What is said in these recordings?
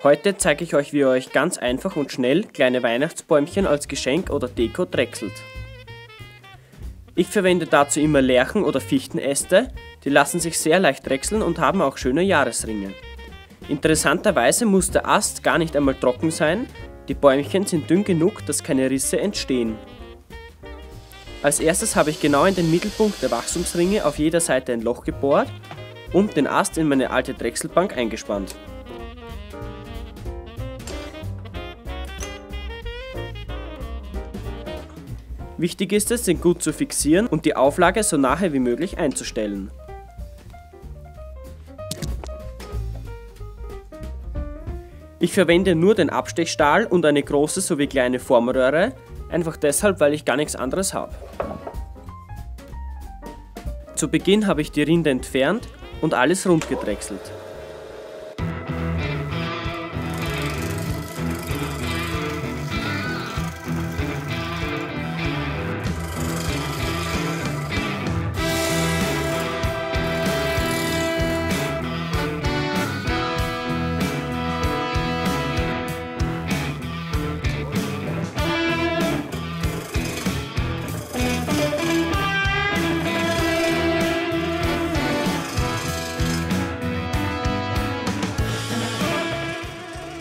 Heute zeige ich euch, wie ihr euch ganz einfach und schnell kleine Weihnachtsbäumchen als Geschenk oder Deko drechselt. Ich verwende dazu immer Lärchen- oder Fichtenäste, die lassen sich sehr leicht drechseln und haben auch schöne Jahresringe. Interessanterweise muss der Ast gar nicht einmal trocken sein, die Bäumchen sind dünn genug, dass keine Risse entstehen. Als erstes habe ich genau in den Mittelpunkt der Wachstumsringe auf jeder Seite ein Loch gebohrt und den Ast in meine alte Drechselbank eingespannt. Wichtig ist es, den gut zu fixieren und die Auflage so nahe wie möglich einzustellen. Ich verwende nur den Abstechstahl und eine große sowie kleine Formröhre, einfach deshalb, weil ich gar nichts anderes habe. Zu Beginn habe ich die Rinde entfernt und alles rund gedrechselt.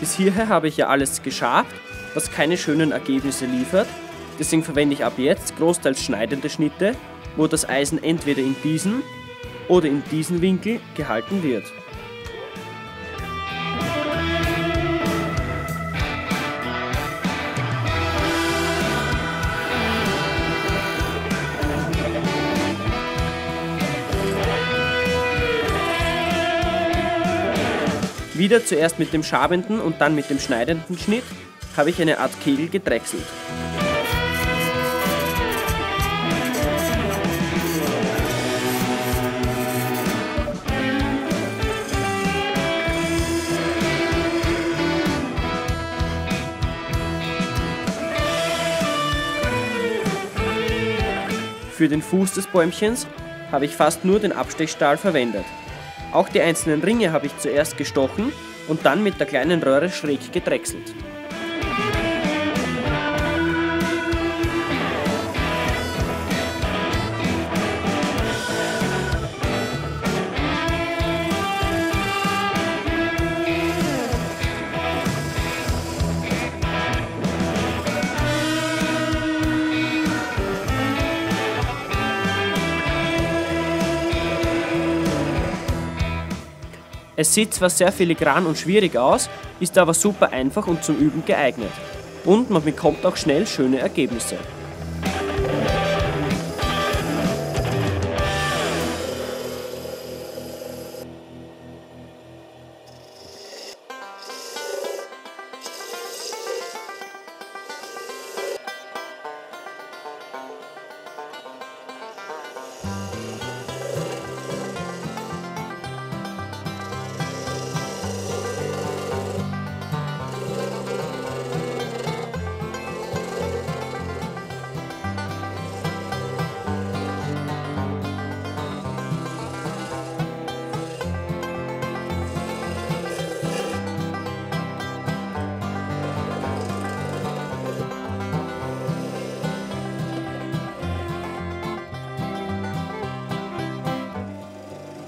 Bis hierher habe ich ja alles geschabt, was keine schönen Ergebnisse liefert, deswegen verwende ich ab jetzt großteils schneidende Schnitte, wo das Eisen entweder in diesen oder in diesen Winkel gehalten wird. Wieder zuerst mit dem schabenden und dann mit dem schneidenden Schnitt habe ich eine Art Kegel gedrechselt. Für den Fuß des Bäumchens habe ich fast nur den Abstechstahl verwendet. Auch die einzelnen Ringe habe ich zuerst gestochen und dann mit der kleinen Röhre schräg gedrechselt. Es sieht zwar sehr filigran und schwierig aus, ist aber super einfach und zum Üben geeignet. Und man bekommt auch schnell schöne Ergebnisse.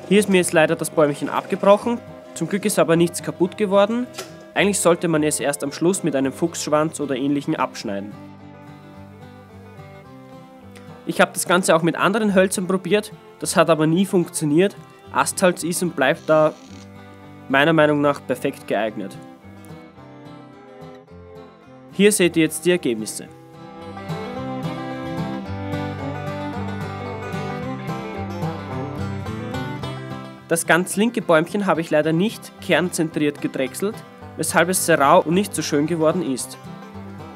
Hier ist mir jetzt leider das Bäumchen abgebrochen, zum Glück ist aber nichts kaputt geworden. Eigentlich sollte man es erst am Schluss mit einem Fuchsschwanz oder ähnlichem abschneiden. Ich habe das Ganze auch mit anderen Hölzern probiert, das hat aber nie funktioniert. Astholz ist und bleibt da meiner Meinung nach perfekt geeignet. Hier seht ihr jetzt die Ergebnisse. Das ganz linke Bäumchen habe ich leider nicht kernzentriert gedrechselt, weshalb es sehr rau und nicht so schön geworden ist.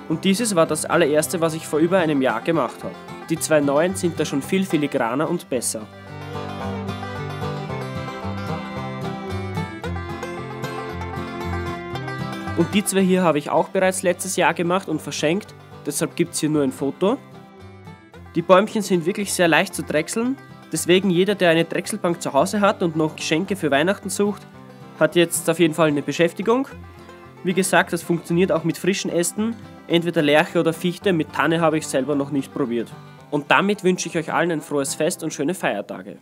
Und dieses war das allererste, was ich vor über einem Jahr gemacht habe. Die zwei neuen sind da schon viel filigraner und besser. Und die zwei hier habe ich auch bereits letztes Jahr gemacht und verschenkt, deshalb gibt es hier nur ein Foto. Die Bäumchen sind wirklich sehr leicht zu drechseln. Deswegen jeder, der eine Drechselbank zu Hause hat und noch Geschenke für Weihnachten sucht, hat jetzt auf jeden Fall eine Beschäftigung. Wie gesagt, das funktioniert auch mit frischen Ästen, entweder Lärche oder Fichte, mit Tanne habe ich selber noch nicht probiert. Und damit wünsche ich euch allen ein frohes Fest und schöne Feiertage.